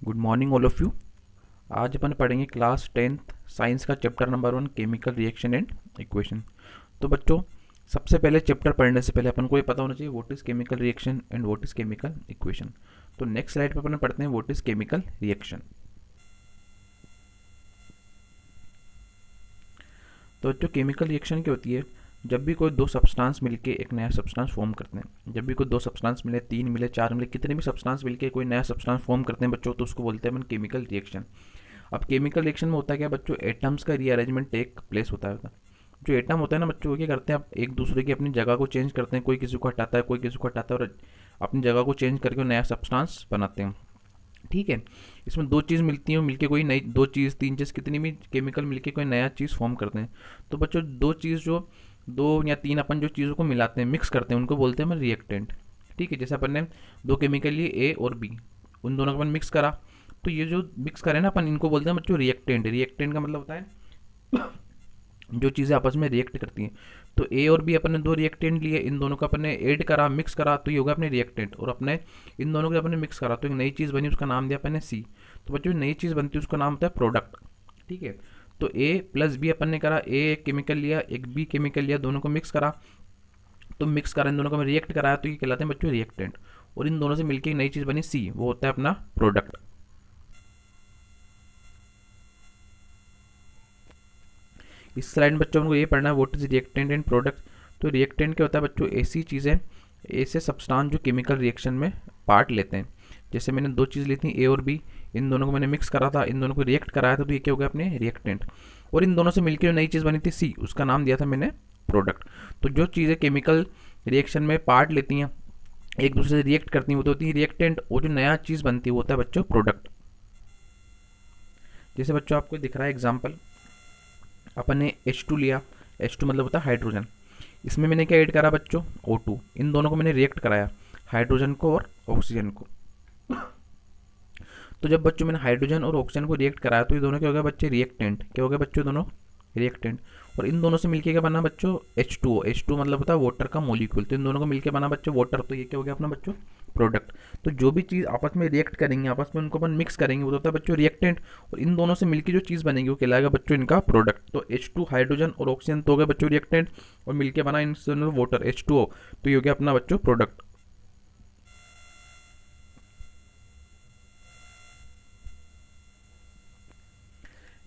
Good morning all of you. आज अपन पढ़ेंगे class 10th science का chapter number 1 chemical reaction and equation. तो बच्चों, सबसे पहले चैप्टर पढ़ने से पहले अपन को ये पता होना चाहिए what is chemical reaction and what is chemical equation. तो नेक्स्ट स्लाइड पे अपन पढ़ते हैं व्हाट इज केमिकल रिएक्शन। तो बच्चों, केमिकल रिएक्शन क्या होती है? जब भी कोई दो सब्सटेंस मिलके एक नया सब्सटेंस फॉर्म करते हैं, जब भी कोई दो सब्सटेंस मिले, तीन मिले, चार मिले, कितने भी सब्सटेंस मिलके कोई नया सब्सटेंस फॉर्म करते हैं बच्चों, तो उसको बोलते हैं अपन केमिकल रिएक्शन। अब केमिकल रिएक्शन में होता है क्या बच्चों? एटम्स का रीअरेंजमेंट टेक प्लेस होता है। जो एटम होता है ना बच्चों, वो क्या करते हैं, आप एक दूसरे की अपनी जगह को चेंज करते हैं, कोई किसी को हटाता है, कोई किसी को हटाता है, और अपनी जगह को चेंज करके नया सब्सटेंस बनाते हैं। ठीक है, इसमें दो चीज़ मिलती हैं, मिलके कोई नई, दो चीज़, तीन चीज़, कितनी भी केमिकल मिलके कोई नया चीज़ फॉर्म करते हैं। तो बच्चों, दो चीज़ जो दो या तीन अपन जो चीज़ों को मिलाते हैं, मिक्स करते हैं, उनको बोलते हैं अपन रिएक्टेंट। ठीक है, जैसे अपन ने दो केमिकल लिए ए और बी, उन दोनों को अपन मिक्स करा, तो ये जो मिक्स करें ना अपन, इनको बोलते हैं बच्चों रिएक्टेंट। रिएक्टेंट का मतलब होता है जो चीज़ें आपस में रिएक्ट करती हैं। तो ए और बी अपन ने दो रिएक्टेंट लिए, इन दोनों को अपन ने ऐड करा, मिक्स करा, तो ये होगा अपने रिएक्टेंट। और अपने इन दोनों को अपन ने मिक्स करा तो एक नई चीज़ बनी, उसका नाम दिया अपन ने सी। तो बच्चों, नई चीज़ बनती है उसका नाम होता है प्रोडक्ट। ठीक है, तो ए प्लस बी अपन ने करा, ए एक केमिकल लिया, एक बी केमिकल लिया, दोनों को मिक्स करा, तो मिक्स करा, इन दोनों को रिएक्ट कराया, तो ये कहलाते हैं बच्चों रिएक्टेंट। और इन दोनों से मिलकर एक नई चीज़ बनी सी, वो होता है अपना प्रोडक्ट। इस स्लाइड में बच्चों को ये पढ़ना है what is reactant and product. तो रिएक्टेंट क्या होता है बच्चों? ऐसी चीज़ें, ऐसे सब्सटेंस जो केमिकल रिएक्शन में पार्ट लेते हैं। जैसे मैंने दो चीज़ ली थी ए और बी, इन दोनों को मैंने मिक्स करा था, इन दोनों को रिएक्ट कराया था, तो ये क्या हो गया अपने रिएक्टेंट। और इन दोनों से मिलकर नई चीज़ बनी थी सी, उसका नाम दिया था मैंने प्रोडक्ट। तो जो चीज़ें केमिकल रिएक्शन में पार्ट लेती हैं, एक दूसरे से रिएक्ट करती हैं, वो तो होती है रिएक्टेंट, और जो नया चीज़ बनती है वो होता है बच्चों प्रोडक्ट। जैसे बच्चों आपको दिख रहा है एग्जाम्पल, अपन ने H2 लिया, H2 मतलब होता है हाइड्रोजन। इसमें मैंने क्या ऐड करा बच्चों? O2। इन दोनों को मैंने रिएक्ट कराया, हाइड्रोजन को और ऑक्सीजन को। तो जब बच्चों मैंने हाइड्रोजन और ऑक्सीजन को रिएक्ट कराया, तो ये दोनों क्या हो गया बच्चे? रिएक्टेंट। क्या हो गया बच्चों? दोनों रिएक्टेंट। और इन दोनों से मिलके क्या बना बच्चों? H2O। H2 मतलब होता है वाटर का मॉलिक्यूल। तो इन दोनों को मिलके बना बच्चों वाटर। तो ये क्या हो गया अपना बच्चों? प्रोडक्ट। तो जो भी चीज़ आपस में रिएक्ट करेंगे, आपस में उनको अपन मिक्स करेंगे, वो तो होता है बच्चों रिएक्टेंट। और इन दोनों से मिलकर जो चीज़ बनेगी वो कहलाएगा बच्चों इनका प्रोडक्ट। तो H2 हाइड्रोजन और ऑक्सीजन तो हो गए बच्चों रिएक्टेंट, और मिलके बना इन वाटर H2O, तो ये हो गया अपना बच्चों प्रोडक्ट।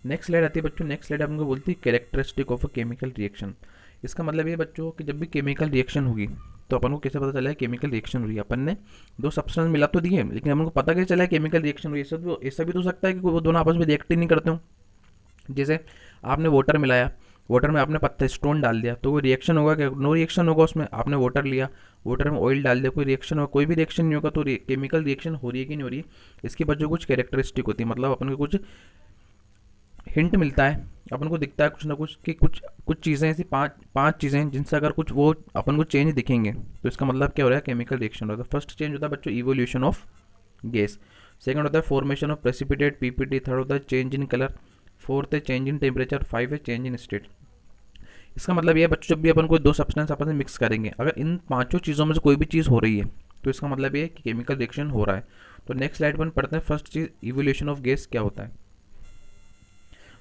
नेक्स्ट स्लाइड आती है बच्चों, नेक्स्ट स्लाइड हमको बोलती है characteristic of a chemical reaction. इसका मतलब ये बच्चों कि जब भी केमिकल रिएक्शन होगी, तो अपन को कैसे पता चला है केमिकल रिएक्शन हुई है? अपन ने दो सब्सटेंस मिला तो दिए, लेकिन अपन को पता कैसे चला है केमिकल रिएक्शन हुई? ऐसा भी तो हो सकता है कि वो दोनों आपस में रिएक्ट ही नहीं करते हो। जैसे आपने वाटर मिलाया, वाटर में आपने पत्थर स्टोन डाल दिया, तो कोई रिएक्शन होगा क्या? नो रिएक्शन होगा उसमें। आपने वाटर लिया, वाटर में ऑयल डाल दिया, कोई रिएक्शन होगा? कोई भी रिएक्शन नहीं होगा। तो केमिकल रिएक्शन हो रही है कि नहीं हो रही है, इसकी बच्चों कुछ कैरेक्टरिस्टिक होती है, मतलब अपन को कुछ हिंट मिलता है, अपन को दिखता है कुछ ना कुछ कि कुछ कुछ चीज़ें ऐसी पांच पांच चीज़ें हैं जिनसे अगर कुछ वो अपन को चेंज दिखेंगे, तो इसका मतलब क्या हो रहा है? केमिकल रिएक्शन हो रहा है। फर्स्ट चेंज होता है बच्चों इवोल्यूशन ऑफ गैस, सेकंड होता है formation of precipitate PPT, third होता है चेंज इन कलर, फोर्थ है चेंज इन टेम्परेचर, फाइव है चेंज इन स्टेट। इसका मतलब ये है बच्चों, जब भी अपन कोई दो सब्सटेंस आपस में मिक्स करेंगे, अगर इन पांचों चीज़ों में से कोई भी चीज़ हो रही है, तो इसका मतलब ये है कि केमिकल रिएक्शन हो रहा है। तो नेक्स्ट स्लाइड पर पढ़ते हैं first cheese evolution of gas क्या होता है।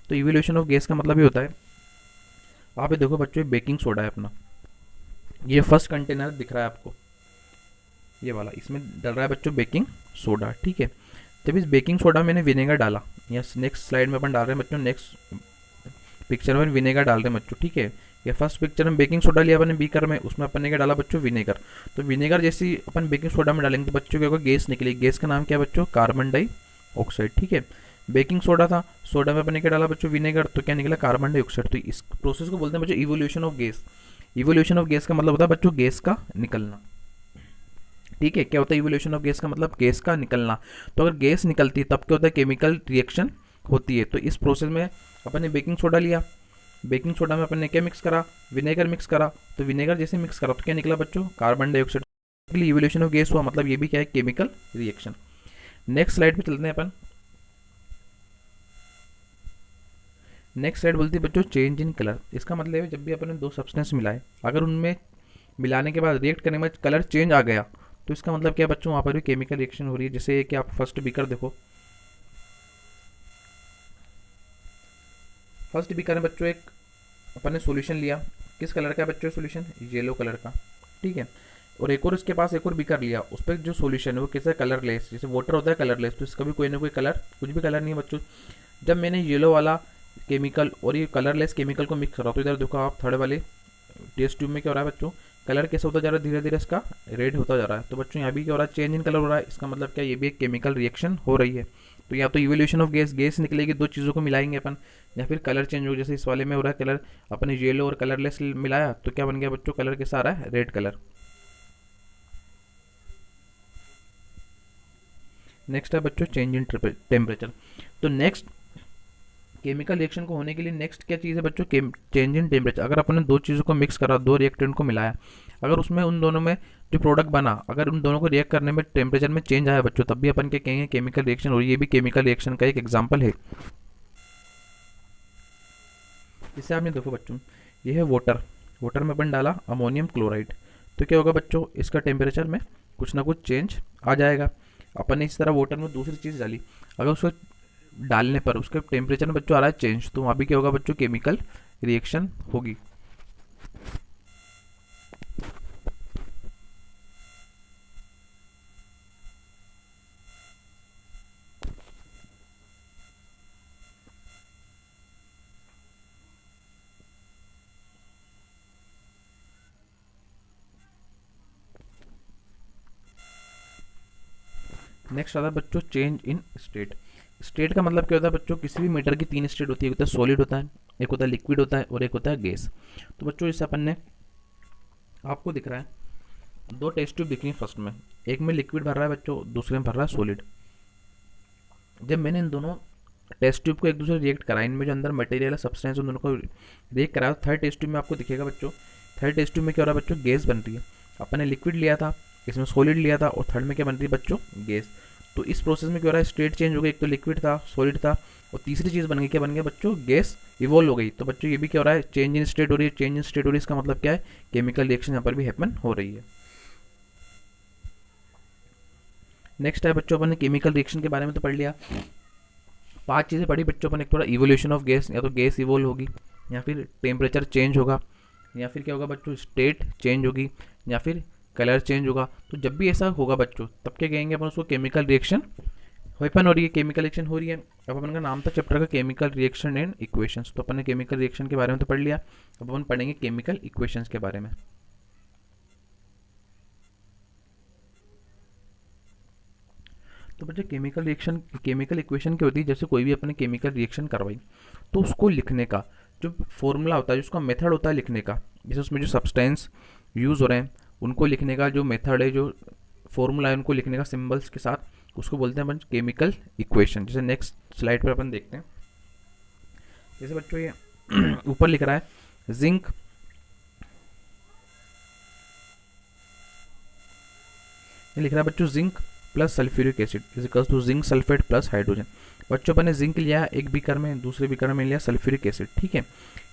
तो इवोल्यूशन ऑफ गैस का मतलब ये होता है, आप ये देखो बच्चों, बेकिंग सोडा है अपना, ये फर्स्ट कंटेनर दिख रहा है आपको, ये वाला, इसमें डल रहा है बच्चों बेकिंग सोडा। ठीक है, जब इस बेकिंग सोडा में मैंने विनेगर डाला, या नेक्स्ट स्लाइड में अपन डाल रहे हैं बच्चों, नेक्स्ट पिक्चर में विनेगर डाल रहे हैं बच्चों। ठीक है, ये फर्स्ट पिक्चर में बेकिंग सोडा लिया अपन ने बीकर में, उसमें अपन ने क्या डाला बच्चों? विनेगर। तो विनेगर जैसी अपन बेकिंग सोडा में डालेंगे तो बच्चों क्या होगा? गैस निकलेगी। गैस का नाम क्या है बच्चों? Carbon dioxide. ठीक है, बेकिंग सोडा था, सोडा में अपन ने क्या डाला बच्चों? विनेगर, तो क्या निकला? Carbon dioxide. तो इस प्रोसेस को बोलते हैं बच्चों evolution of gas. Evolution of gas का मतलब होता है बच्चों गैस का निकलना। ठीक है, क्या होता है इवोल्यूशन ऑफ गैस का मतलब? गैस का निकलना। तो अगर गैस निकलती है तब क्या होता है? केमिकल रिएक्शन होती है। तो इस प्रोसेस में अपन ने बेकिंग सोडा लिया, बेकिंग सोडा में अपन ने क्या मिक्स करा? विनेगर मिक्स करा। तो विनेगर जैसे मिक्स करा तो क्या निकला बच्चों? Carbon dioxide. Evolution of gas हुआ, मतलब ये भी क्या है? Chemical reaction. नेक्स्ट स्लाइड पे चलते हैं अपन। नेक्स्ट स्लाइड बोलती है बच्चों चेंज इन कलर। इसका मतलब है जब भी अपन ने दो सब्सटेंस मिलाए, अगर उनमें मिलाने के बाद रिएक्ट करने के बाद कलर चेंज आ गया, तो इसका मतलब क्या बच्चों? वहाँ पर भी केमिकल रिएक्शन हो रही है। जैसे कि आप फर्स्ट बीकर देखो, फर्स्ट बीकर में बच्चों एक अपन ने सॉल्यूशन लिया, किस कलर का है बच्चों सॉल्यूशन, येलो कलर का, ठीक है। और एक और उसके पास एक और बीकर लिया, उस पर जो सॉल्यूशन है वो कैसा कलरलेस, जैसे वाटर होता है कलरलेस, तो इसका भी कोई ना कोई कलर, कुछ भी कलर नहीं है बच्चों। जब मैंने येलो वाला केमिकल और ये कलरलेस केमिकल को मिक्स करा, तो इधर देखो आप थर्ड वाले टेस्ट ट्यूब में क्या हो रहा है बच्चों, कलर कैसा होता जा रहा है, धीरे धीरे इसका रेड होता जा रहा है। तो बच्चों यहाँ भी क्या हो रहा है, चेंज इन कलर हो रहा है, इसका मतलब क्या, ये भी एक केमिकल रिएक्शन हो रही है। तो या तो इवोल्यूशन ऑफ गैस, गैस निकलेगी, दो चीज़ों को मिलाएंगे अपन, या फिर कलर चेंज हो, जैसे इस वाले में हो रहा है कलर, अपने येलो और कलरलेस मिलाया तो क्या बन गया बच्चों, कलर कैसा आ रहा है, रेड कलर। नेक्स्ट है बच्चों चेंज इन टेम्परेचर। तो नेक्स्ट केमिकल रिएक्शन को होने के लिए नेक्स्ट क्या चीज़ है बच्चों, चेंज इन टेम्परेचर। अगर अपन ने दो चीज़ों को मिक्स करा, दो रिएक्टेंट को मिलाया, अगर उसमें उन दोनों में जो प्रोडक्ट बना, अगर उन दोनों को रिएक्ट करने में टेम्परेचर में चेंज आया बच्चों, तब भी अपन क्या कहेंगे, केमिकल रिएक्शन हो रही है। ये भी केमिकल रिएक्शन का एक एग्जाम्पल है। इससे आपने देखो बच्चों, ये है वाटर, वाटर में अपन डाला अमोनियम क्लोराइड, तो क्या होगा बच्चों, इसका टेम्परेचर में कुछ ना कुछ चेंज आ जाएगा। अपन ने इस तरह वाटर में दूसरी चीज़ डाली, अगर उसको डालने पर उसके टेम्परेचर में बच्चों आ रहा है चेंज, तो वहाँ भी क्या होगा बच्चों, केमिकल रिएक्शन होगी। नेक्स्ट आता है बच्चों चेंज इन स्टेट। स्टेट का मतलब क्या होता है बच्चों, किसी भी मीटर की तीन स्टेट होती है, एक होता है सॉलिड होता है, एक होता है लिक्विड होता है, और एक होता है गैस। तो बच्चों इसे अपन ने, आपको दिख रहा है दो टेस्ट ट्यूब दिख रही है फर्स्ट में, एक में लिक्विड भर रहा है बच्चों, दूसरे में भर रहा है सॉलिड। जब मैंने इन दोनों टेस्ट ट्यूब को एक दूसरे रिएक्ट करा, इनमें जो अंदर मटेरियल है सब्सटेंस, उन दोनों को रिएक्ट कराया, थर्ड टेस्ट ट्यूब में आपको दिखेगा बच्चों, थर्ड टेस्ट ट्यूब में क्या हो रहा है बच्चों, गैस बन रही है। अपन ने लिक्विड लिया था, इसमें सॉलिड लिया था, और थर्ड में क्या बन रही है बच्चों, गैस। तो इस प्रोसेस में क्या हो रहा है, स्टेट चेंज हो गई, एक तो लिक्विड था, सॉलिड था, और तीसरी चीज़ बन गई, क्या बन गया बच्चों, गैस इवॉल्व हो गई। तो बच्चों ये भी क्या हो रहा है, चेंज इन स्टेट हो रही है, चेंज इन स्टेट हो रही है, इसका मतलब क्या है, केमिकल रिएक्शन यहाँ पर भी हैपन हो रही है। नेक्स्ट है बच्चों, अपन ने केमिकल रिएक्शन के बारे में तो पढ़ लिया, पांच चीज़ें पढ़ी बच्चों अपन, एक थोड़ा इवोल्यूशन ऑफ गैस, या तो गैस इवोल्व होगी, या फिर टेम्परेचर चेंज होगा, या फिर क्या होगा बच्चों, स्टेट चेंज होगी, या फिर कलर चेंज होगा। तो जब भी ऐसा होगा बच्चों, तब क्या कहेंगे अपन उसको, केमिकल रिएक्शन वेपन हो रही है, केमिकल रिएक्शन हो रही है। अब अपन का नाम था चैप्टर का केमिकल रिएक्शन एंड इक्वेशंस, तो अपन ने केमिकल रिएक्शन के बारे में तो पढ़ लिया, अब अपन पढ़ेंगे केमिकल इक्वेशंस के बारे में। तो बच्चे केमिकल रिएक्शन, केमिकल इक्वेशन क्या होती है, जैसे कोई भी अपने केमिकल रिएक्शन करवाई, तो उसको लिखने का जो फॉर्मूला होता है, जिसका मेथड होता है लिखने का, जैसे उसमें जो सब्सटेंस यूज़ हो रहे हैं उनको लिखने का जो मेथड है, जो फॉर्मूला है उनको लिखने का सिंबल्स के साथ, उसको बोलते हैं अपन केमिकल इक्वेशन। जैसे नेक्स्ट स्लाइड पर अपन देखते हैं, जैसे बच्चों ये ऊपर लिख रहा है जिंक, ये लिख रहा है बच्चों zinc plus sulphuric acid is equals to zinc sulphate plus hydrogen. बच्चों अपन ने जिंक लिया एक बीकर में, दूसरे बीकर में लिया सल्फ्यूरिक एसिड, ठीक है।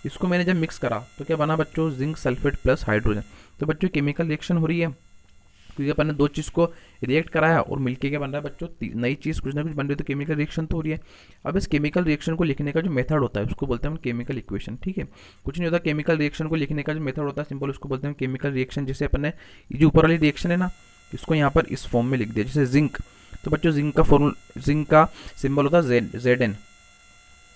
इसको मैंने जब मिक्स करा तो क्या बना बच्चों, जिंक सल्फेट प्लस हाइड्रोजन। तो बच्चों केमिकल रिएक्शन हो रही है, क्योंकि अपन ने दो चीज़ को रिएक्ट कराया और मिलके क्या बन रहा है बच्चों, नई चीज़ कुछ ना कुछ बन रही है, तो केमिकल रिएक्शन तो हो रही है। अब इस केमिकल रिएक्शन को लिखने का जो मेथड होता है उसको बोलते हैं केमिकल इक्वेशन, ठीक है। कुछ नहीं होता, केमिकल रिएक्शन को लिखने का जो मेथड होता है सिंपल, उसको बोलते हैं केमिकल रिएक्शन। जैसे अपन ने ये जो ऊपर वाली रिएक्शन है ना, इसको यहाँ पर इस फॉर्म में लिख दिया, जैसे जिंक, तो बच्चों जिंक का फॉर्मूला, जिंक का सिंबल होता है जेड एन,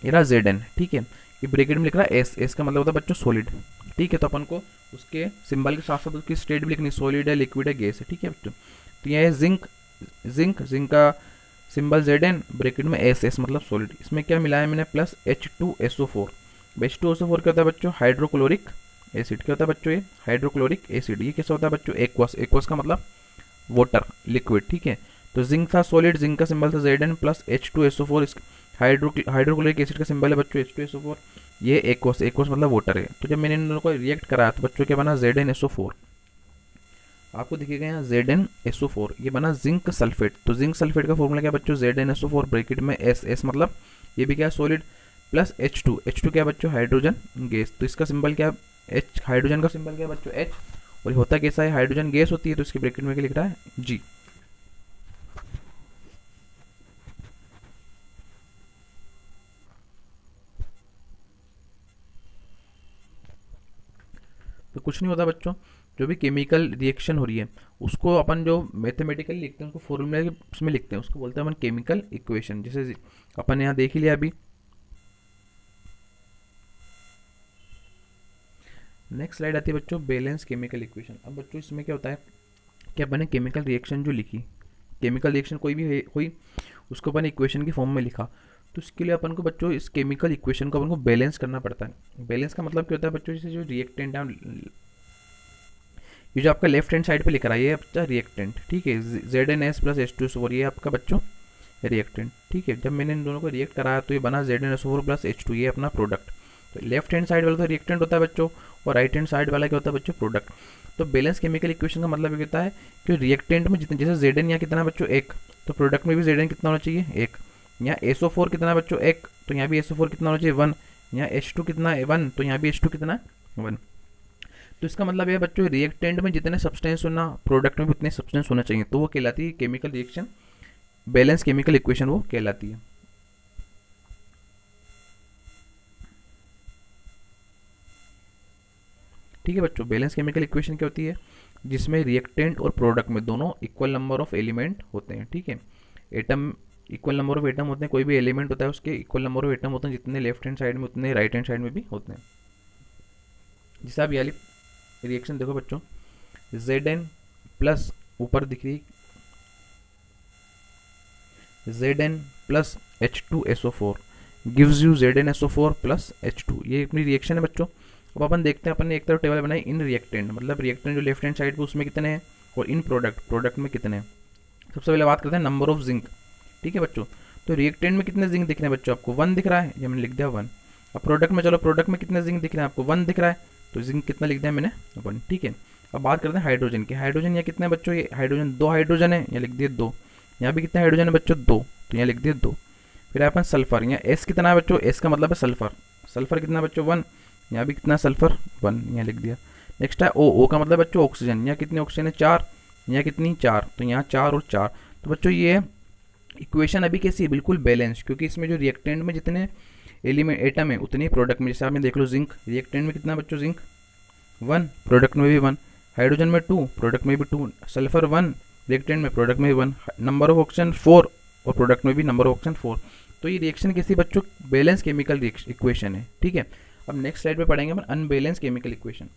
ये रहा जेड एन, ठीक है। ये ब्रैकेट में लिख रहा है एस, एस का मतलब होता है बच्चों सॉलिड, ठीक है। तो अपन को उसके सिंबल के साथ साथ उसकी स्टेट भी लिखनी, सॉलिड है, लिक्विड है, गैस है, ठीक है बच्चों। तो यह है जिंक, जिंक, जिंक का सिंबल जेड एन, ब्रैकेट में एस, एस मतलब सॉलिड। इसमें क्या मिलाया मैंने, प्लस H2SO4। H2SO4 क्या होता है बच्चों, हाइड्रोक्लोरिक एसिड। क्या होता है बच्चों, ये हाइड्रोक्लोरिक एसिड। ये कैसा होता है बच्चों, एक्वस, एक्वस का मतलब वाटर, लिक्विड, ठीक है। तो जिंक था सॉलिड, जिंक का सिंबल था Z N plus H2SO4, hydrochloric acid का सिंबल है बच्चों H2SO4, ये एक्वस, एक्वस मतलब वाटर है। तो जब मैंने इन दोनों को रिएक्ट कराया तो बच्चों क्या बना, ZnSO4, आपको दिखेगा यहाँ ZnSO4, ये बना जिंक सल्फेट। तो जिंक सल्फेट का फॉर्मूला क्या बच्चों, ZnSO4 ब्रैकेट में एस, एस मतलब ये भी क्या सॉलिड, प्लस H2, H2 क्या बच्चों, हाइड्रोजन गैस। तो इसका सिंबल क्या, H, हाइड्रोजन का सिंबल क्या बच्चों H, और ये होता कैसा है, हाइड्रोजन गैस होती है, तो इसके ब्रैकेट में क्या लिख रहा है, G। कुछ नहीं होता बच्चों, जो भी केमिकल रिएक्शन हो रही है उसको अपन जो मैथमेटिकली लिखते हैं, उसको फॉर्मूला उसमें लिखते हैं, उसको बोलते हैं अपन केमिकल इक्वेशन। जैसे अपन यहाँ देख ही लिया अभी। नेक्स्ट स्लाइड आती है बच्चों बैलेंस केमिकल इक्वेशन। अब बच्चों इसमें क्या होता है कि अपन ने केमिकल रिएक्शन जो लिखी, केमिकल रिएक्शन कोई भी हुई, उसको अपन इक्वेशन की फॉर्म में लिखा, तो इसके लिए अपन को बच्चों इस केमिकल इक्वेशन को अपन को बैलेंस करना पड़ता है। बैलेंस का मतलब क्या होता है बच्चों, जैसे जो रिएक्टेंट है, ये जो आपका लेफ्ट हैंड साइड पे लिख रहा है ये आपका रिएक्टेंट, ठीक है, ZnS प्लस H2SO4, ये आपका बच्चों रिएक्टेंट, ठीक है। जब मैंने इन दोनों को रिएक्ट कराया तो ये बना ZnSO4 प्लस H2, ये अपना प्रोडक्ट। तो लेफ्ट हैंड साइड वाला तो रिएक्टेंट होता है बच्चों, और राइट हैंड साइड वाला क्या होता है बच्चों, प्रोडक्ट। तो बैलेंस केमिकल इक्वेशन का मतलब ये होता है कि रिएक्टेंट में जितने, जैसे Zn यहाँ कितना है बच्चों 1, तो प्रोडक्ट में भी Zn कितना होना चाहिए 1। यहाँ SO4 कितना है बच्चों 1, तो यहाँ भी SO4 कितना होना चाहिए 1। यहाँ H2 कितना है 1, तो यहाँ भी H2 कितना है 1। तो इसका मतलब ये बच्चों रिएक्टेंट में जितने सब्सटेंस होना, प्रोडक्ट में भी उतने सब्सटेंस होना चाहिए, तो वो कहलाती है chemical reaction, balance chemical equation वो कहलाती है। ठीक है बच्चों, बैलेंस केमिकल इक्वेशन क्या होती है, जिसमें रिएक्टेंट और प्रोडक्ट में दोनों इक्वल नंबर ऑफ एलिमेंट होते हैं, ठीक है। Atom, equal number of atom होते हैं, कोई भी एलिमेंट होता है उसके इक्वल नंबर ऑफ एटम होते हैं, जितने लेफ्ट हैंड साइड में उतने राइट हैंड साइड में भी होते हैं। जैसे आप ये वाली रिएक्शन देखो बच्चों, Zn प्लस ऊपर दिख रही Zn plus H2SO4 gives you ZnSO4 plus H2, ये अपनी रिएक्शन है बच्चों। अब अपन देखते हैं, अपन ने एक तरफ टेबल बनाई इन रिएक्टेंट, मतलब रिएक्टेंट जो लेफ्ट हैंड साइड पे उसमें कितने हैं, और इन प्रोडक्ट, प्रोडक्ट में कितने हैं। सबसे पहले बात करते हैं नंबर ऑफ जिंक, ठीक है बच्चों। तो रिएक्टेंट में कितने जिंक दिख रहे हैं बच्चों, आपको 1 दिख रहा है, ये मैंने लिख दिया 1। अब प्रोडक्ट में चलो, प्रोडक्ट में कितने जिंक दिख रहे हैं आपको 1 दिख रहा है, तो जिंक कितना लिख दिया मैंने 1, ठीक है। अब बात करते हैं हाइड्रोजन की। हाइड्रोजन यहाँ कितने बच्चों, ये हाइड्रोजन 2 हाइड्रोजन है, यहाँ लिख दिए 2। यहाँ भी कितने हाइड्रोजन है बच्चों 2, तो यहाँ लिख दिए 2। फिर अपन सल्फर, यहाँ S कितना है बच्चों, S का मतलब है सल्फर, सल्फर कितना बच्चों 1, यहाँ भी कितना सल्फर 1, यहाँ लिख दिया। नेक्स्ट है O का मतलब बच्चों ऑक्सीजन, यहाँ कितने ऑक्सीजन है 4, यहाँ कितनी 4, तो यहाँ 4 और 4। तो बच्चों ये इक्वेशन अभी कैसी है, बिल्कुल बैलेंस, क्योंकि इसमें जो रिएक्टेंट में जितने एलिमेंट एटम है उतने प्रोडक्ट में, जैसे आपने देख लो जिंक, रिएक्टेंट में कितना बच्चों जिंक 1, प्रोडक्ट में भी 1, हाइड्रोजन में 2, प्रोडक्ट में भी 2, सल्फर 1 रिएक्टेंट में, प्रोडक्ट में भी 1, नंबर ऑफ ऑक्सीजन 4 और प्रोडक्ट में भी नंबर ऑफ ऑक्सीजन 4। तो ये रिएक्शन कैसी बच्चों, बैलेंस केमिकल इक्वेशन है, ठीक है। अब नेक्स्ट स्लाइड पे पढ़ेंगे अपन अनबैलेंस केमिकल इक्वेशन।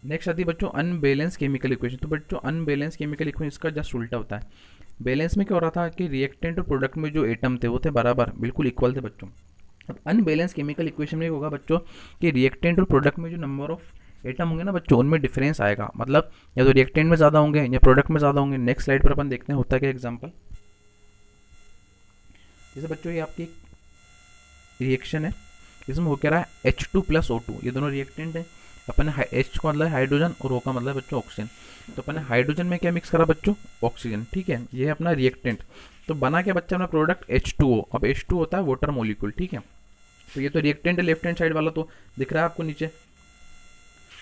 नेक्स्ट आती है बच्चों अनबैलेंस केमिकल इक्वेशन। तो बच्चों अनबैलेंस केमिकल इक्वेशन इसका जस्ट उल्टा होता है। बैलेंस में क्या हो रहा था कि रिएक्टेंट और प्रोडक्ट में जो एटम थे वो थे बराबर, बिल्कुल इक्वल थे बच्चों। अब अनबैलेंस केमिकल इक्वेशन में होगा बच्चों कि रिएक्टेंट और प्रोडक्ट में जो नंबर ऑफ एटम होंगे ना बच्चों, उनमें डिफरेंस आएगा, मतलब या तो रिएक्टेंट में ज़्यादा होंगे या प्रोडक्ट में ज़्यादा होंगे। नेक्स्ट स्लाइड पर अपन देखते हैं होता क्या एग्जाम्पल। जैसे बच्चों ये आपकी रिएक्शन है, इसमें हो क्या रहा है H2 प्लस O2, ये दोनों रिएक्टेंट है। अपन H का मतलब हाइड्रोजन और O का मतलब बच्चों ऑक्सीजन। तो अपन हाइड्रोजन में क्या मिक्स करा बच्चों, ऑक्सीजन, ठीक है, ये है अपना रिएक्टेंट। तो बना क्या बच्चा अपना प्रोडक्ट H2O। अब H2 होता है वाटर मॉलिक्यूल, ठीक है। तो ये तो रिएक्टेंट है लेफ्ट हैंड साइड वाला, तो दिख रहा है आपको नीचे,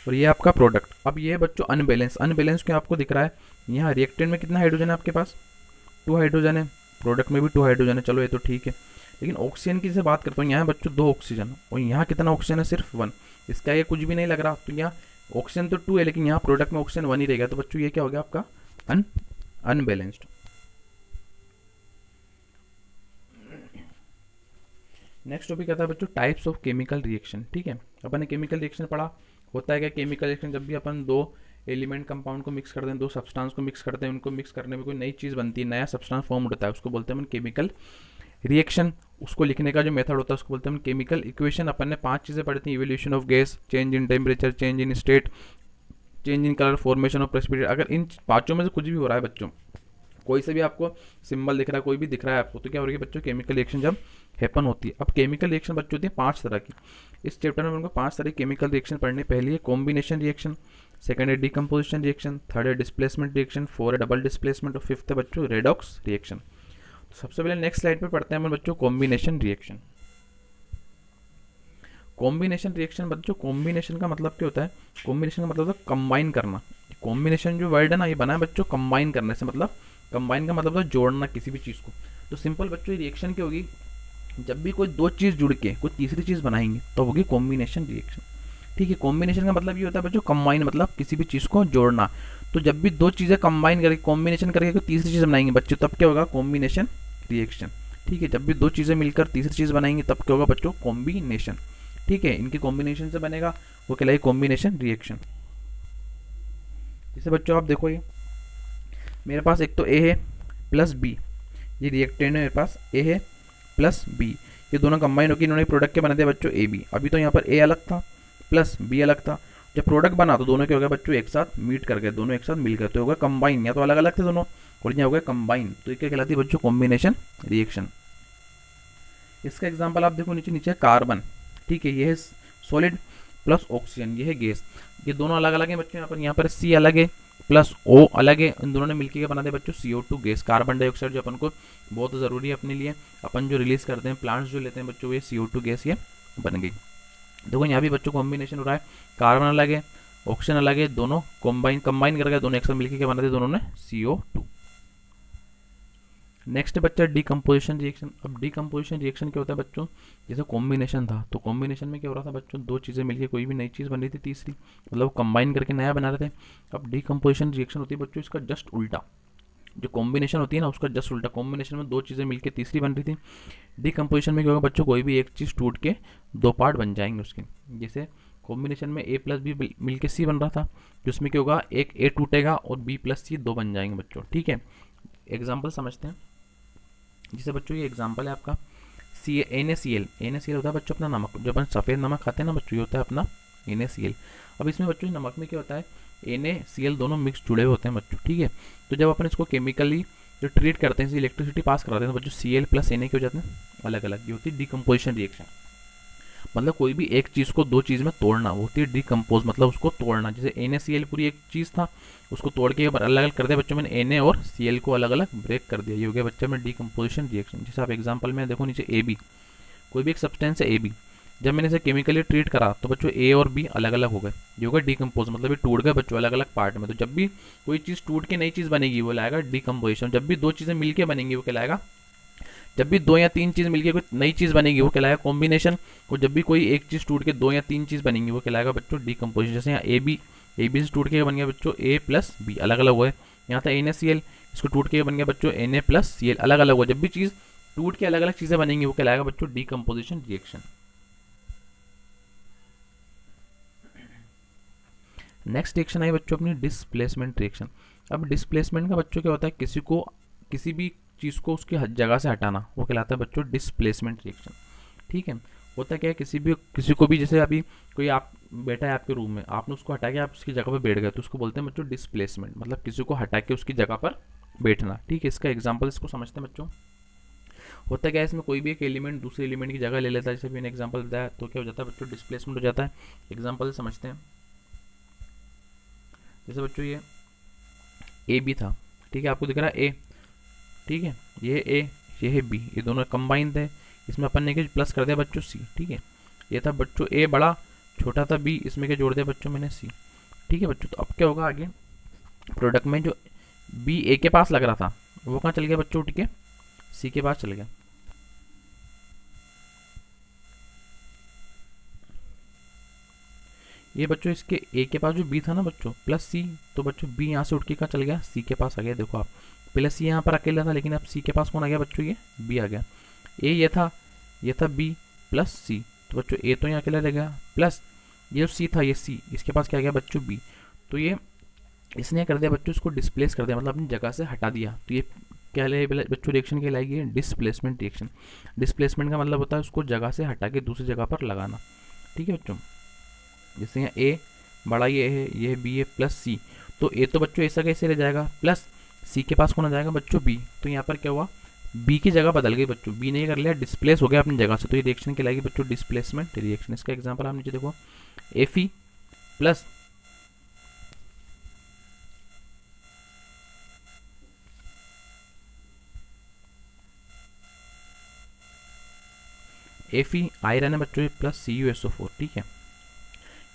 और ये आपका प्रोडक्ट। अब ये बच्चों अनबैलेंस, अनबैलेंस क्यों आपको दिख रहा है, यहाँ रिएक्टेंट में कितना हाइड्रोजन है आपके पास 2 हाइड्रोजन है, प्रोडक्ट में भी 2 हाइड्रोजन है, चलो ये तो ठीक है। लेकिन ऑक्सीजन की से बात करता हूँ, यहाँ बच्चों 2 ऑक्सीजन और यहाँ कितना ऑक्सीजन है सिर्फ 1, इसका ये कुछ भी नहीं लग रहा। तो यहाँ ऑक्सीजन तो 2 है लेकिन यहाँ प्रोडक्ट में ऑक्सीजन 1 ही रहेगा। तो बच्चों ये क्या हो गया आपका अनबैलेंस्ड। नेक्स्ट टॉपिक आता है बच्चों टाइप्स ऑफ केमिकल रिएक्शन, ठीक है। अपन ने केमिकल रिएक्शन पढ़ा, होता है क्या केमिकल रिएक्शन, जब भी अपन 2 एलिमेंट कंपाउंड को मिक्स करते हैं, 2 सब्सटेंस को मिक्स करते हैं, उनको मिक्स करने में कोई नई चीज़ बनती है, नया सब्सटेंस फॉर्म होता है, उसको बोलते हैं अपन केमिकल रिएक्शन। उसको लिखने का जो मेथड होता है उसको बोलते हैं केमिकल इक्वेशन। अपन ने 5 चीज़ें पढ़ी थी, evolution of gas, change in temperature, change in state, change in colour, formation of precipitate. अगर इन 5 में से कुछ भी हो रहा है बच्चों, कोई से भी आपको सिंबल दिख रहा है, कोई भी दिख रहा है आपको, तो क्या हो रही है बच्चों केमिकल रिएक्शन जब हैपन होती है। अब केमिकल रिएक्शन बच्चों होती है 5 तरह की। इस चैप्टर में उनको 5 तरह की केमिकल रिएक्शन पढ़नी। पहली है कॉम्बिनेशन रिएक्शन, सेकंड है डिकम्पोजिशन रिएक्शन, थर्ड है डिस्प्लेसमेंट रिएक्शन, 4 है डबल डिस्प्लेसमेंट और 5th है बच्चों रेडॉक्स रिएक्शन। तो सबसे पहले नेक्स्ट स्लाइड पे पढ़ते हैं हम बच्चों कॉम्बिनेशन रिएक्शन। कॉम्बिनेशन रिएक्शन बच्चों, कॉम्बिनेशन का मतलब क्या होता है, कॉम्बिनेशन का मतलब होता है कंबाइन करना। कॉम्बिनेशन जो वर्ड है ना, ये बना है बच्चों कंबाइन करने से, मतलब कंबाइन का मतलब होता है जोड़ना किसी भी चीज़ को। तो सिंपल बच्चों ये रिएक्शन क्या होगी जब भी कोई दो चीज़ जुड़ के कोई तीसरी चीज़ बनाएंगे तो होगी कॉम्बिनेशन रिएक्शन। ठीक है, कॉम्बिनेशन का मतलब ये होता है बच्चों कंबाइन, मतलब किसी भी चीज़ को जोड़ना। तो जब भी दो चीज़ें कंबाइन करके कॉम्बिनेशन करके कोई तीसरी चीज़ बनाएंगे बच्चों, तब क्या होगा? Combination reaction. ठीक है, जब भी दो चीज़ें मिलकर तीसरी चीज़ बनाएंगे तब क्या होगा बच्चों? कॉम्बिनेशन। ठीक है, इनके कॉम्बिनेशन से बनेगा, वो कहलाएगी कॉम्बिनेशन रिएक्शन। जैसे बच्चों आप देखो, ये मेरे पास एक तो ए है प्लस बी, ये रिएक्टेंट है मेरे पास, ए है प्लस बी, ये दोनों कंबाइन होकर इन्होंने प्रोडक्ट के बना दिया बच्चों ए बी। अभी तो यहाँ पर ए अलग था प्लस बी अलग था, जब प्रोडक्ट बना तो दोनों क्या हो गया बच्चों? एक साथ मीट कर गए, दोनों एक साथ मिल गए, तो होगा कंबाइन। या तो अलग अलग थे दोनों और यहाँ हो गए कंबाइन, तो ये क्या कहलाती है बच्चों? Combination reaction. इसका एग्जाम्पल आप देखो, नीचे नीचे कार्बन, ठीक है, ये है सॉलिड प्लस ऑक्सीजन, ये है गैस, ये दोनों अलग अलग हैं बच्चों। यहाँ पर सी अलग है प्लस ओ अलग है, इन दोनों ने मिलकर क्या बना दिया बच्चों? CO2 गैस, कार्बन डाइऑक्साइड, जो अपन को बहुत ज़रूरी है अपने लिए, अपन जो रिलीज करते हैं, प्लांट्स जो लेते हैं बच्चों, ये CO2 गैस ये बन गई। देखो यहाँ भी बच्चों कॉम्बिनेशन हो रहा है, कार्बन अलग है ऑक्सीजन अलग है, दोनों कंबाइन कर गए, दोनों एक साथ मिलकर क्या बना दिया दोनों ने? CO2। नेक्स्ट बच्चा डीकम्पोजिशन रिएक्शन। अब डीकम्पोजिशन रिएक्शन क्या होता है बच्चों? जैसे कॉम्बिनेशन था, तो कॉम्बिनेशन में क्या हो रहा था बच्चों? दो चीज़ें मिलकर कोई भी नई चीज़ बन रही थी तीसरी, मतलब कंबाइन करके नया बना रहे थे। अब डीकम्पोजिशन रिएक्शन होती है बच्चों इसका जस्ट उल्टा, जो कॉम्बिनेशन होती है ना उसका जस्ट उल्टा। कॉम्बिनेशन में दो चीज़ें मिलकर तीसरी बन रही थी, डीकम्पोजिशन में क्या होगा बच्चों? कोई भी एक चीज़ टूट के दो पार्ट बन जाएंगे उसके। जैसे कॉम्बिनेशन में ए प्लस बी मिलकर सी बन रहा था, जिसमें क्या होगा? एक ए टूटेगा और बी प्लस सी दो बन जाएंगे बच्चों। ठीक है, एग्जाम्पल समझते हैं। जैसे बच्चों ये एग्जाम्पल है आपका NaCl। NaCl होता है बच्चों अपना नमक, जो अपन सफ़ेद नमक खाते हैं ना बच्चों, ये होता है अपना NaCl। अब इसमें बच्चों नमक में क्या होता है? NaCl दोनों मिक्स जुड़े हुए होते हैं बच्चों। ठीक है, तो जब अपन इसको केमिकली जो ट्रीट करते हैं, इलेक्ट्रिसिटी पास कराते हैं, तो बच्चों Cl प्लस Na क्या हो जाते हैं? अलग अलग। ये होती है डिकम्पोजिशन रिएक्शन, मतलब कोई भी एक चीज़ को दो चीज़ में तोड़ना, वो होती है डिकम्पोज, मतलब उसको तोड़ना। जैसे NaCl पूरी एक चीज़ था, उसको तोड़ के अलग अलग कर दिया बच्चों, मैंने Na और Cl को अलग अलग ब्रेक कर दिया, ये हो गया बच्चा में डिकम्पोजिशन रिएक्शन। जैसे आप एग्जाम्पल में देखो नीचे AB, कोई भी एक सब्सटेंस है AB, जब मैंने इसे केमिकली ट्रीट करा तो बच्चों A और B अलग अलग हो गए, ये हो गया डिकम्पोज, मतलब ये टूट गए बच्चों अलग अलग पार्ट में। तो जब भी कोई चीज़ टूट के नई चीज़ बनेगी वो लाएगा डिकम्पोजिशन, जब भी दो चीज़ें मिलकर बनेंगी वो कहलाएगा, जब भी दो या तीन चीज़ मिलकर कोई नई चीज़ बनेगी वो कहलाएगा कॉम्बिनेशन, और जब भी कोई एक चीज़ टूट के दो या तीन चीज़ बनेंगी वो कहलाएगा बच्चों डिकम्पोजिशन। जैसे यहाँ ए बी से टूट के बन गया बच्चों A प्लस बी, अलग अलग हुए। यहाँ था NaCl, इसको टूट के बन गया बच्चों Na प्लस Cl, अलग अलग हुआ। जब भी चीज़ टूट के अलग अलग चीज़ें बनेंगी वो कहलाएगा बच्चों decomposition reaction. Next reaction I बच्चों अपनी डिस्प्लेसमेंट रिएक्शन। अब डिस्प्लेसमेंट का बच्चों क्या होता है? किसी भी चीज़ को उसकी जगह से हटाना, वो कहलाता है बच्चों डिस्प्लेसमेंट रिएक्शन। ठीक है, होता क्या है? किसी को भी, जैसे अभी कोई आप बैठा है आपके रूम में, आपने उसको हटा के आप उसकी जगह पर बैठ गए, तो उसको बोलते हैं बच्चों डिस्प्लेसमेंट, मतलब किसी को हटा के उसकी जगह पर बैठना। ठीक है, इसका एग्जाम्पल इसको समझते हैं बच्चों। होता क्या है? इसमें कोई भी एक एलिमेंट दूसरे एलिमेंट की जगह ले लेता है, जैसे मैंने एग्जाम्पल बताया, तो क्या हो जाता है बच्चों? डिस्प्लेसमेंट हो जाता है। एग्जाम्पल समझते हैं। जैसे बच्चों ये ए बी था, ठीक है, आपको दिख रहा है ए, ठीक है, ये ए, ये है बी, ये दोनों कंबाइन थे, इसमें अपन ने क्या प्लस कर दिया बच्चों सी। ठीक है, ये था बच्चों ए बड़ा, छोटा था बी, इसमें क्या जोड़ दिया बच्चों मैंने सी। ठीक है बच्चों, तो अब क्या होगा आगे? प्रोडक्ट में जो बी ए के पास लग रहा था वो कहाँ चल गया बच्चों? उठ के सी के पास चल गया। ये बच्चों इसके ए के पास जो बी था ना बच्चों प्लस सी, तो बच्चों बी यहाँ से उठ के कहाँ चल गया? सी के पास आ गया। देखो आप, पहले सी यहाँ पर अकेला था, लेकिन अब सी के पास कौन आ गया बच्चों? ये बी आ गया। ये था बी प्लस सी, तो बच्चों ए तो यहाँ अकेला रह गया, प्लस ये जो सी था, ये सी, इसके पास क्या आ गया बच्चों? बी। तो ये इसने कर दिया बच्चों, इसको डिस्प्लेस कर दिया, मतलब अपनी जगह से हटा दिया। तो ये क्या बच्चों रिएक्शन कहलाएगी? Displacement reaction. डिस्प्लेसमेंट का मतलब होता है उसको जगह से हटा के दूसरी जगह पर लगाना। ठीक है बच्चों, जैसे यहाँ ए बड़ा ये है, ये बी है प्लस सी, तो ए तो बच्चों ऐसा कैसे रह जाएगा? प्लस सी के पास कौन आ जाएगा बच्चों? बी। तो यहाँ पर क्या हुआ? बी की जगह बदल गई बच्चों, बी ने कर लिया डिस्प्लेस हो गया अपनी जगह से, तो ये रिएक्शन कहलाएगी बच्चों डिस्प्लेसमेंट रिएक्शन। इसका एग्जांपल आप नीचे देखो, Fe प्लस Fe आयरन है बच्चों प्लस CuSO4। ठीक है,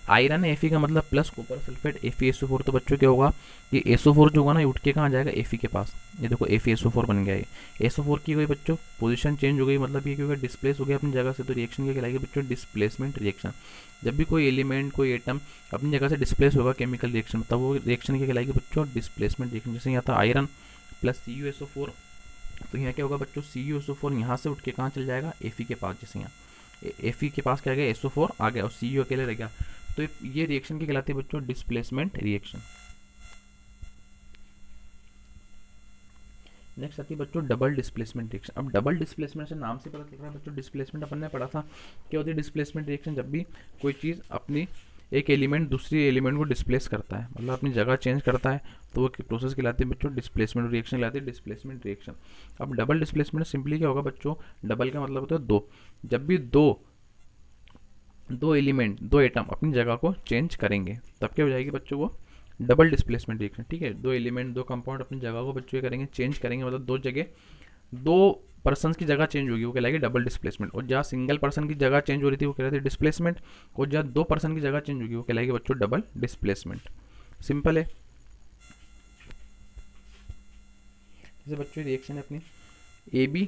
आयरन है Fe का मतलब प्लस कॉपर सल्फेट FeSO4, तो बच्चों क्या होगा, ये SO4 जो होगा ना, ये उठ के कहाँ जाएगा, Fe के पास। ये देखो FeSO4 बन गया, ये SO4 की गई बच्चों, पोजीशन चेंज हो गई, मतलब ये क्योंकि डिस्प्लेस हो गया अपनी जगह से, तो रिएक्शन क्या कहलाएगी बच्चों, डिस्प्लेसमेंट रिएक्शन। जब भी कोई एलिमेंट, कोई एटम अपनी जगह से डिस्प्लेस होगा केमिकल रिएक्शन में, तब वो रिएक्शन क्या कहलाएगी बच्चों, डिस्प्लेसमेंट रिएक्शन। जैसे यहाँ था आयरन प्लस CuSO4, तो यहाँ क्या होगा बच्चों, CuSO4 यहाँ से उठ के कहाँ चल जाएगा, Fe के पास। जैसे यहाँ Fe के पास क्या आ गया, SO4 आ गया और Cu अकेले रह गया, तो ये रिएक्शन क्या कहलाती है बच्चों, डिस्प्लेसमेंट रिएक्शन। नेक्स्ट आती है बच्चों डबल डिस्प्लेसमेंट रिएक्शन। अब डबल डिस्प्लेसमेंट से नाम से पता चल रहा है बच्चों, डिस्प्लेसमेंट अपन ने पढ़ा था, क्या होती है डिस्प्लेसमेंट रिएक्शन, जब भी कोई चीज़ अपनी एक एलिमेंट दूसरी एलिमेंट को डिस्प्लेस करता है, मतलब अपनी जगह चेंज करता है, तो वो प्रोसेस कहलाती है बच्चों डिस्प्लेसमेंट रिएक्शन, कहलाती है डिस्प्लेसमेंट रिएक्शन। अब डबल डिस्प्लेसमेंट सिंपली क्या होगा बच्चों, डबल का मतलब होता है दो, जब भी दो एलिमेंट, दो एटम अपनी जगह को चेंज करेंगे, तब क्या हो जाएगी बच्चों वो डबल डिस्प्लेसमेंट रिएक्शन। ठीक है, दो एलिमेंट, दो कंपाउंड अपनी जगह को बच्चों करेंगे, चेंज करेंगे, मतलब दो जगह, दो पर्सन की जगह चेंज होगी, वो कहलाएगी डबल डिस्प्लेसमेंट। और जहाँ सिंगल पर्सन की जगह चेंज हो रही थी वो कहलाती है डिस्प्लेसमेंट, और जहाँ दो पर्सन की जगह चेंज होगी वो कहलाएगी बच्चों डबल डिस्प्लेसमेंट। सिंपल है। जैसे बच्चों रिएक्शन है अपनी AB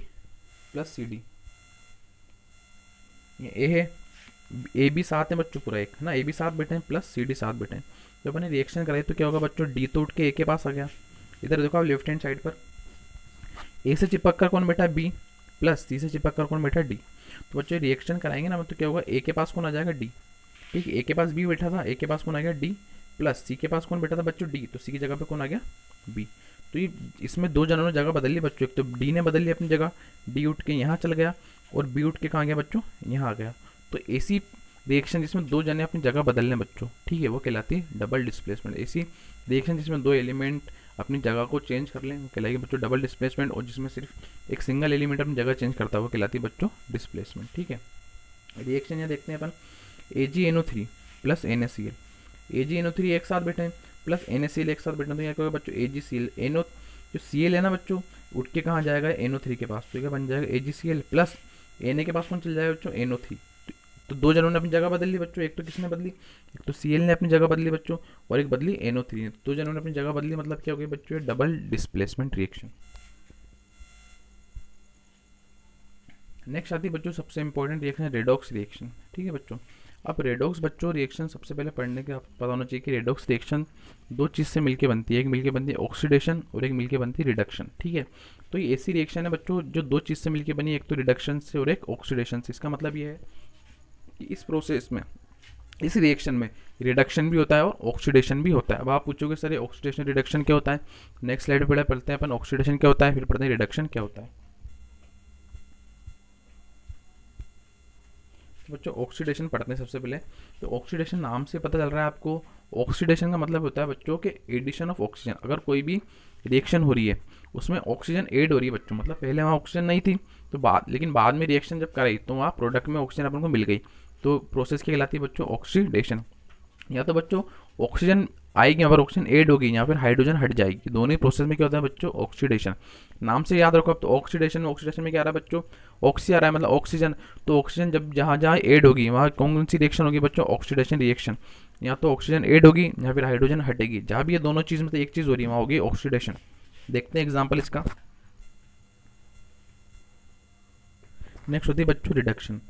प्लस CD, ये ए है, AB साथ है बच्चों, पूरा एक है ना, AB साथ बैठे हैं प्लस CD साथ बैठे हैं। जब अपने रिएक्शन कराई तो क्या होगा बच्चों, D तो उठ के A के पास आ गया। इधर देखो आप लेफ्ट हैंड साइड पर, A से चिपक कर कौन बैठा है, B, प्लस C से चिपक कर कौन बैठा है, D। तो बच्चों रिएक्शन कराएंगे ना, तो क्या होगा, A के पास कौन आ जाएगा, D। ठीक है, A के पास B बैठा था, A के पास कौन आ गया, D, प्लस C के पास कौन बैठा था बच्चों, D, तो C की जगह पे कौन आ गया, B। तो ये इसमें दो जनों ने जगह बदल ली बच्चों, एक तो D ने बदल ली अपनी जगह, D उठ के यहाँ चल गया, और B उठ के कहाँ गया बच्चों, यहाँ आ गया। तो ऐसी रिएक्शन जिसमें दो जने अपनी जगह बदल लें बच्चों, ठीक है, वो कहलाती है डबल डिस्प्लेसमेंट। ऐसी रिएक्शन जिसमें दो एलिमेंट अपनी जगह को चेंज कर लें वो कहलाएगी बच्चों डबल डिस्प्लेसमेंट, और जिसमें सिर्फ एक सिंगल एलिमेंट अपनी जगह चेंज करता है वो कहलाती है बच्चों डिस्प्लेसमेंट। ठीक है, रिएक्शन यहाँ देखते हैं अपन, AgNO3 प्लस NaCl, AgNO3 एक साथ बैठे हैं प्लस NaCl एक साथ बैठे हैं, तो यहाँ क्या होगा बच्चों AgCl, NO जो Cl है ना बच्चों, उठ के कहाँ जाएगा, NO3 के पास, तो क्या बन जाएगा AgCl प्लस Na के पास कौन चल जाएगा बच्चों, NO3। तो दो जनों ने अपनी जगह बदल ली बच्चों, एक तो किसने बदली, एक तो Cl ने अपनी जगह बदली बच्चों, और एक बदली NO3 ने। दो जनों ने अपनी जगह बदली, मतलब क्या हो गया बच्चों, डबल डिस्प्लेसमेंट रिएक्शन। नेक्स्ट आती है बच्चों सबसे इंपॉर्टेंट रिएक्शन, रेडॉक्स रिएक्शन। ठीक है बच्चों, अब रेडॉक्स बच्चों रिएक्शन सबसे पहले पढ़ने के आपको पता होना चाहिए कि रेडॉक्स रिएक्शन दो चीज़ से मिलके बनती है, एक मिलके बनती है ऑक्सीडेशन और एक मिलके बनती है रिडक्शन। ठीक है, तो ये ऐसी रिएक्शन है बच्चों जो दो चीज़ से मिलके बनी, एक तो रिडक्शन से और एक ऑक्सीडेशन से। इसका मतलब ये है कि इस प्रोसेस में, इस रिएक्शन में रिडक्शन भी होता है और ऑक्सीडेशन भी होता है। अब आप पूछोगे सर ये ऑक्सीडेशन रिडक्शन क्या होता है, नेक्स्ट स्लाइड पे पढ़ते हैं अपन ऑक्सीडेशन क्या होता है, फिर पढ़ते हैं रिडक्शन क्या होता है। तो बच्चों ऑक्सीडेशन पढ़ते हैं सबसे पहले। तो ऑक्सीडेशन नाम से पता चल रहा है आपको, ऑक्सीडेशन का मतलब होता है बच्चों के एडिशन ऑफ ऑक्सीजन। अगर कोई भी रिएक्शन हो रही है उसमें ऑक्सीजन ऐड हो रही है बच्चों, मतलब पहले वहाँ ऑक्सीजन नहीं थी तो लेकिन बाद में रिएक्शन जब कराई तो वहाँ प्रोडक्ट में ऑक्सीजन अपन को मिल गई, तो प्रोसेस क्या कहलाती है बच्चों, ऑक्सीडेशन। या तो बच्चों ऑक्सीजन आएगी यहाँ पर, ऑक्सीजन ऐड होगी, या फिर हाइड्रोजन हट जाएगी। दोनों ही प्रोसेस में क्या होता है बच्चों, ऑक्सीडेशन। नाम से याद रखो अब, तो ऑक्सीडेशन में क्या आ रहा है बच्चों, ऑक्सी आ रहा है, मतलब ऑक्सीजन। तो ऑक्सीजन जब जहाँ जहाँ ऐड होगी वहाँ कौन सी रिएक्शन होगी बच्चों, ऑक्सीडेशन रिएक्शन। या तो ऑक्सीजन ऐड होगी या फिर हाइड्रोजन हटेगी, जहाँ भी ये दोनों चीज़ में से एक चीज़ हो रही है वहाँ होगी ऑक्सीडेशन। देखते हैं एग्जाम्पल इसका। नेक्स्ट होती है बच्चों रिडक्शन।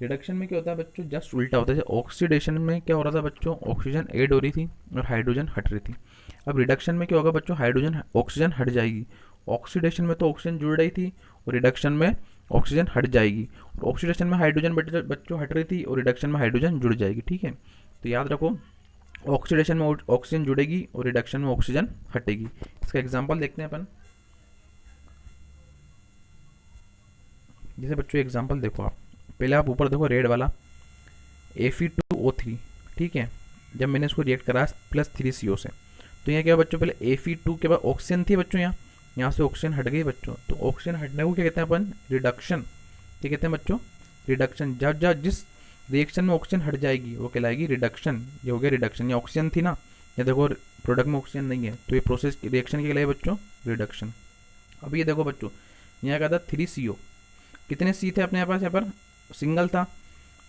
रिडक्शन में क्या होता है बच्चों, जस्ट उल्टा होता है। ऑक्सीडेशन में क्या हो रहा था बच्चों, ऑक्सीजन ऐड हो रही थी और हाइड्रोजन हट रही थी। अब रिडक्शन में क्या होगा बच्चों, ऑक्सीजन हट जाएगी। ऑक्सीडेशन में तो ऑक्सीजन जुड़ रही थी और रिडक्शन में ऑक्सीजन हट जाएगी। और ऑक्सीडेशन में हाइड्रोजन बच्चों हट रही थी और रिडक्शन में हाइड्रोजन जुड़ जाएगी। ठीक है, तो याद रखो ऑक्सीडेशन में ऑक्सीजन जुड़ेगी और रिडक्शन में ऑक्सीजन हटेगी। इसका एग्जाम्पल देखते हैं अपन। जैसे बच्चों एग्जाम्पल देखो आप, पहले आप ऊपर देखो रेड वाला Fe2O3, ठीक है, जब मैंने इसको रिएक्ट करा प्लस 3CO से, तो यहाँ क्या बच्चों, पहले Fe2 के बाद ऑक्सीजन थी बच्चों, यहाँ से ऑक्सीजन हट गई बच्चों। तो ऑक्सीजन हटने को क्या कहते हैं अपन, रिडक्शन। क्या कहते हैं बच्चों, रिडक्शन। जब जिस रिएक्शन में ऑक्सीजन हट जाएगी वो कहलाएगी रिडक्शन। ये हो गया रिडक्शन। ये ऑक्सीजन थी ना, ये देखो प्रोडक्ट में ऑक्सीजन नहीं है, तो ये प्रोसेस रिएक्शन क्या कहलाएगी बच्चों, रिडक्शन। अब ये देखो बच्चों, यहाँ क्या था 3CO, कितने सी थे अपने पास, यहाँ पर सिंगल था,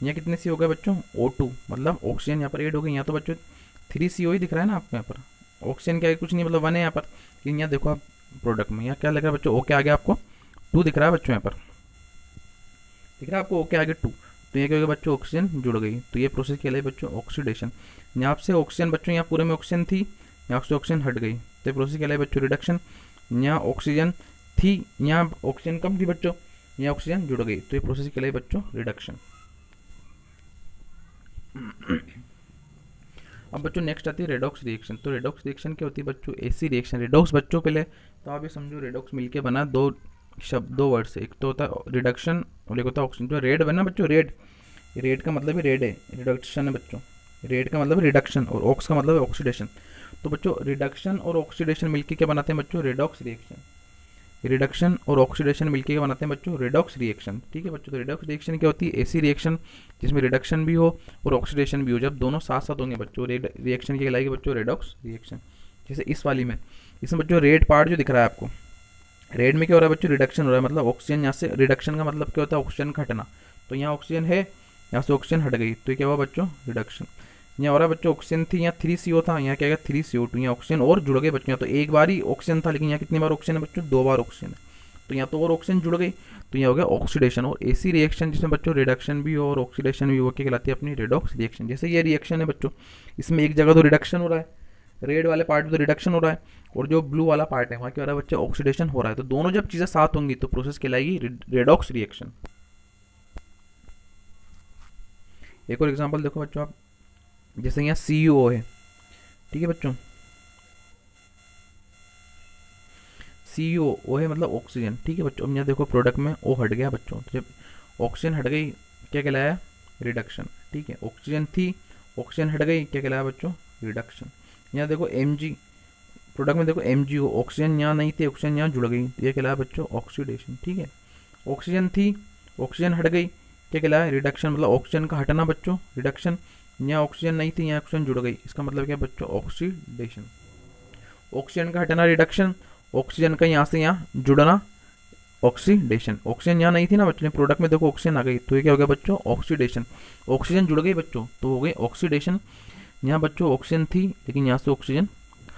यहाँ कितने सी हो गए बच्चों, O2, मतलब ऑक्सीजन यहाँ पर ऐड हो गई। यहाँ तो बच्चों 3CO ही दिख रहा है ना आपको, यहाँ पर ऑक्सीजन क्या है, कुछ नहीं, मतलब 1 है यहाँ पर। लेकिन यहाँ देखो आप प्रोडक्ट में यहाँ क्या लग रहा है बच्चों, O के आगे आपको 2 दिख रहा है बच्चों, यहाँ पर दिख रहा है आपको O के आगे 2। तो ये क्या होगा बच्चों, ऑक्सीजन जुड़ गई। तो ये प्रोसेस कहलाई बच्चों ऑक्सीडेशन। यहाँ से ऑक्सीजन बच्चों, यहाँ पूरे में ऑक्सीजन थी, यहाँ से ऑक्सीजन हट गई, तो ये प्रोसेस कहलाई बच्चों रिडक्शन। यहाँ ऑक्सीजन थी, यहाँ ऑक्सीजन कम थी बच्चों, यहाँ ऑक्सीजन जुड़ गई, तो ये प्रोसेस कहलाई बच्चों रिडक्शन। अब बच्चों नेक्स्ट आती है रेडॉक्स रिएक्शन। तो रेडॉक्स रिएक्शन क्या होती है बच्चों, ऐसी रिएक्शन। रेडॉक्स बच्चों पहले तो आप ये समझो, रेडॉक्स मिलके बना दो शब्द, दो वर्ड से। एक तो होता है रिडक्शन और एक होता है ऑक्सीजन। जो रेड बना बच्चों, रेड, रेड का मतलब ही रेड है, रिडक्शन है बच्चों। रेड का मतलब रिडक्शन और ऑक्स का मतलब है ऑक्सीडेशन। तो बच्चों रिडक्शन और ऑक्सीडेशन मिलके क्या बनाते हैं बच्चों, रेडॉक्स रिएक्शन। रिडक्शन और ऑक्सीडेशन मिलके क्या बनाते हैं बच्चों, रेडॉक्स रिएक्शन। ठीक है बच्चों, तो रेडॉक्स रिएक्शन क्या होती है, ऐसी रिएक्शन जिसमें रिडक्शन भी हो और ऑक्सीडेशन भी हो। जब दोनों साथ साथ होंगे बच्चों, रिएक्शन की कहलाएगी बच्चों रेडॉक्स रिएक्शन। जैसे इस वाली में, इसमें बच्चों रेड पार्ट जो दिख रहा है आपको, रेड में क्या हो रहा है बच्चों, रिडक्शन हो रहा है, मतलब ऑक्सीजन यहाँ से, रिडक्शन का मतलब क्या होता है, ऑक्सीजन का हटना। तो यहाँ ऑक्सीजन है, यहाँ से ऑक्सीजन हट गई, तो ये क्या हुआ बच्चों, रिडक्शन। यहाँ हो रहा है बच्चों, ऑक्सीजन थी, यहाँ 3CO था, यहाँ क्या गया 3CO2, यहाँ ऑक्सीजन और जुड़ गए बच्चों। तो एक बार ही ऑक्सीजन था, लेकिन यहाँ कितनी बार ऑक्सीजन है बच्चों, 2 बार ऑक्सीजन है। तो यहाँ तो और ऑक्सीजन जुड़ गई, तो यहाँ हो गया ऑक्सीडेशन। और ऐसी रिएक्शन जिसमें बच्चों रिडक्शन भी हो और ऑक्सीडेशन भी हो, क्या कहलाती है अपनी रेडॉक्स रिएक्शन। जैसे ये रिएक्शन है बच्चों, इसमें एक जगह तो रिडक्शन हो रहा है, रेड वाले पार्ट में तो रिडक्शन हो रहा है, और जो ब्लू वाला पार्ट है वहाँ क्या हो रहा है बच्चे, ऑक्सीडेशन हो रहा है। तो दोनों जब चीज़ें साथ होंगी तो प्रोसेस कहलाएगी रेडॉक्स रिएक्शन। एक और एग्जांपल देखो बच्चों आप, जैसे यहाँ CO है, ठीक है बच्चों, CO है मतलब ऑक्सीजन। ठीक है बच्चों, अब यहाँ देखो प्रोडक्ट में O हट गया बच्चों, तो जब ऑक्सीजन हट गई क्या कहलाया, रिडक्शन। ठीक है, ऑक्सीजन थी, ऑक्सीजन हट गई, क्या कहलाया बच्चों, रिडक्शन। यहाँ देखो Mg, प्रोडक्ट में देखो MgO, ऑक्सीजन यहाँ नहीं थी, ऑक्सीजन यहाँ जुड़ गई, तो ये कहलाया बच्चों ऑक्सीडेशन। ठीक है, ऑक्सीजन थी, ऑक्सीजन हट गई, क्या कहलाया, रिडक्शन, मतलब ऑक्सीजन का हटना बच्चों, रिडक्शन। यहाँ ऑक्सीजन नहीं थी, यहाँ ऑक्सीजन जुड़ गई, इसका मतलब क्या बच्चों, ऑक्सीडेशन। ऑक्सीजन का हटना रिडक्शन, ऑक्सीजन का यहाँ से यहाँ जुड़ना ऑक्सीडेशन। ऑक्सीजन यहाँ नहीं थी ना बच्चों, प्रोडक्ट में देखो ऑक्सीजन आ गई, तो ये क्या हो गया बच्चों, ऑक्सीडेशन। ऑक्सीजन जुड़ गई बच्चों, तो हो गई ऑक्सीडेशन। यहाँ बच्चों ऑक्सीजन थी, लेकिन यहाँ से ऑक्सीजन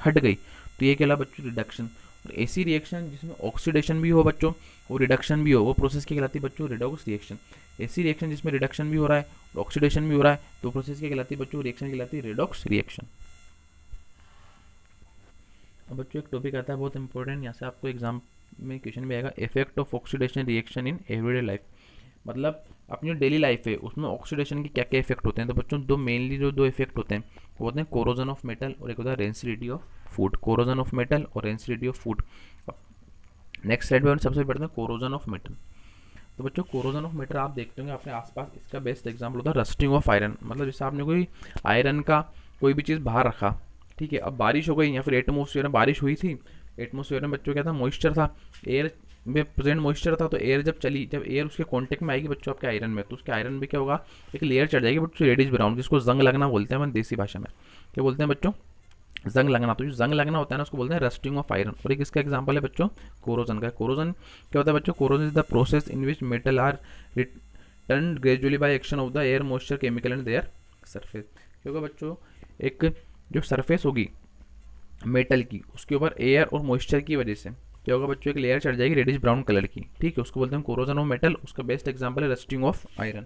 हट गई, तो ये कहला बच्चों रिडक्शन। और ऐसी रिएक्शन जिसमें ऑक्सीडेशन भी हो बच्चों और रिडक्शन भी हो, वो प्रोसेस क्या कहलाती है बच्चों, रेडॉक्स रिएक्शन। ऐसी रिएक्शन जिसमें रिडक्शन भी हो रहा है और ऑक्सीडेशन भी हो रहा है, तो प्रोसेस क्या कहलाती है बच्चों, रिएक्शन कहलाती है रेडॉक्स रिएक्शन। अब बच्चों एक टॉपिक आता है बहुत इंपॉर्टेंट, यहाँ से आपको एग्जाम में क्वेश्चन भी आएगा, effect of oxidation reaction in everyday life. मतलब अपनी डेली लाइफ है उसमें ऑक्सीडेशन के क्या क्या इफेक्ट होते हैं। तो बच्चों दो मेनली जो 2 इफेक्ट होते हैं वो होते हैं कोरोजन ऑफ मेटल और एक होता है rancidity of food. Corrosion of metal और rancidity of food. Next slide पर सबसे पढ़ते हैं कोरोजन ऑफ मेटल। तो बच्चों कोरोजन ऑफ मेटल आप देखते होंगे अपने आसपास, इसका बेस्ट एग्जाम्पल होता है रस्टिंग ऑफ आयरन। मतलब जैसे आपने कोई आयरन का कोई भी चीज़ बाहर रखा, ठीक है, अब बारिश हो गई या फिर एटमोसफियर में बारिश हुई थी, एटमोसफियर में बच्चों क्या था, मॉइस्चर था, एयर में प्रेजेंट मॉइस्चर था, तो एयर जब चली, जब एयर उसके कांटेक्ट में आएगी बच्चों आपके आयरन में, तो उसके आयरन में क्या होगा, एक लेयर चढ़ जाएगी बच्चों रेडिश ब्राउन, जिसको जंग लगना बोलते हैं अपन देसी भाषा में। क्या बोलते हैं बच्चों, जंग लगना। तो जो जंग लगना होता है ना उसको बोलते हैं रस्टिंग ऑफ आयरन। और एक इसका एग्जांपल है बच्चों कोरोजन का। कोरोजन क्या होता है बच्चों, corrosion is the process in which metal are return gradually by action of the air moisture chemical and their surface. क्योंकि बच्चों एक जो सरफेस होगी मेटल की, उसके ऊपर एयर और मॉइस्चर की वजह से क्या होगा बच्चों, एक लेयर चढ़ जाएगी रेडिश ब्राउन कलर की, ठीक है, उसको बोलते हैं कोरोजन ऑफ मेटल। उसका बेस्ट एग्जांपल है रस्टिंग ऑफ आयरन।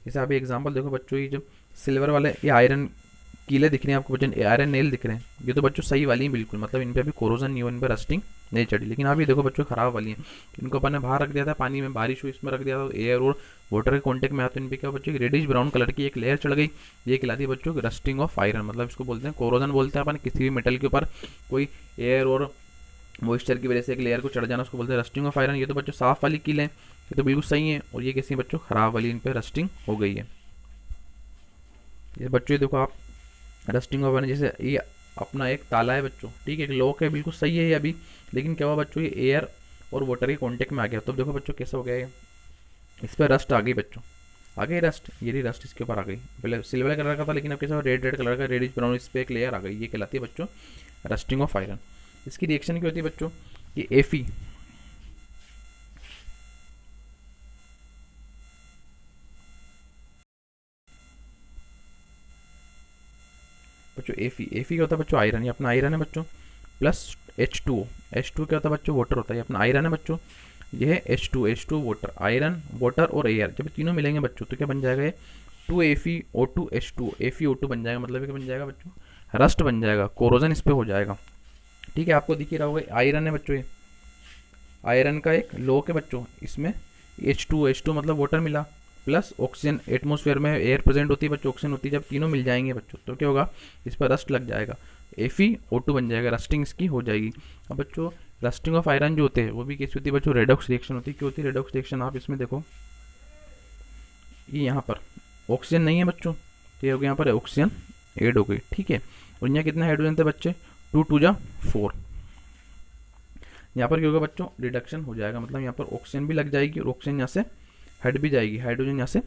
जैसे अभी एग्जांपल देखो बच्चों, ये जो सिल्वर वाले ये आयरन कीले दिख रहे हैं आपको बच्चों, आयरन नेल दिख रहे हैं, ये तो बच्चों सही वाली हैं बिल्कुल, मतलब इन पे अभी कोरोजन नहीं हुआ, इन पे रस्टिंग नहीं चढ़ी। लेकिन अभी देखो बच्चों खराब वाली हैं, इनको अपन ने बाहर रख दिया था पानी में, बारिश हुई इसमें रख दिया था, एयर और वाटर के कॉन्टेक्ट में आते हैं, इन पे क्या बच्चों रेडिश ब्राउन कलर की एक लेयर चढ़ गई, ये कहलाती है बच्चों रस्टिंग ऑफ आयरन। मतलब इसको बोलते हैं कोरोजन बोलते हैं अपन, किसी भी मेटल के ऊपर कोई एयर और मॉइस्चर की वजह से एक लेयर को चढ़ जाना, उसको बोलते हैं रस्टिंग ऑफ आयरन। ये तो बच्चों साफ वाली कील है, ये तो बिल्कुल सही है, और ये कैसी बच्चों खराब वाली, इन पे रस्टिंग हो गई है। ये बच्चों देखो आप रस्टिंग ऑफ आयरन, जैसे ये अपना एक ताला है बच्चों, ठीक है, एक लॉक है, बिल्कुल सही है ये अभी, लेकिन क्या हुआ बच्चों, ये एयर और वाटर के कांटेक्ट में आ गया, तो देखो बच्चों कैसा हो गया ये, इस पर रस्ट आ गई बच्चों, आ गई रस्ट, ये रही रस्ट इसके ऊपर आ गई। पहले सिल्वर कलर का था, लेकिन अब कैसा रेड रेड कलर का रेडिश ब्राउन, इस पर एक लेयर आ गई, ये कहलाती है बच्चों रस्टिंग ऑफ आयरन। इसकी रिएक्शन क्या होती है बच्चों, ये Fe बच्चों एफी क्या होता है बच्चों, आयरन, ये अपना आयरन है बच्चों, प्लस H2O, H2 क्या होता है बच्चों, वाटर होता है, ये अपना आयरन है बच्चों, ये है H2 वाटर, आयरन वाटर और एयर, जब तीनों मिलेंगे बच्चों तो क्या बन जाएगा ये 2FeO2H2, FeO2 बन जाएगा, मतलब क्या बन जाएगा बच्चों, रस्ट बन जाएगा, कोरोजन इस पे हो जाएगा। ठीक है, आपको दिख ही रहा होगा, आयरन है बच्चों, ये आयरन का एक लोक है बच्चों, इसमें H2 मतलब वाटर मिला, प्लस ऑक्सीजन, एटमोसफेयर में एयर प्रेजेंट होती है बच्चों, ऑक्सीजन होती है, जब तीनों मिल जाएंगे बच्चों तो क्या होगा, इस पर रस्ट लग जाएगा, FeO2 बन जाएगा, रस्टिंग इसकी हो जाएगी। अब बच्चों रस्टिंग ऑफ आयरन जो होते हैं वो भी कैसी होती है बच्चों, रेडॉक्स रिएक्शन होती है। क्यों होती है रेडॉक्स रिएक्शन, आप इसमें देखो, ये यहाँ पर ऑक्सीजन नहीं है बच्चों, तो ये हो गया यहाँ पर ऑक्सीजन ऐड हो गई। ठीक है, और यहाँ कितने हाइड्रोजन थे बच्चे, 2 2 जा 4, यहाँ पर क्या होगा बच्चों, रिडक्शन हो जाएगा, मतलब यहाँ पर ऑक्सीजन भी लग जाएगी और ऑक्सीजन यहाँ से हट भी जाएगी, हाइड्रोजन यहाँ से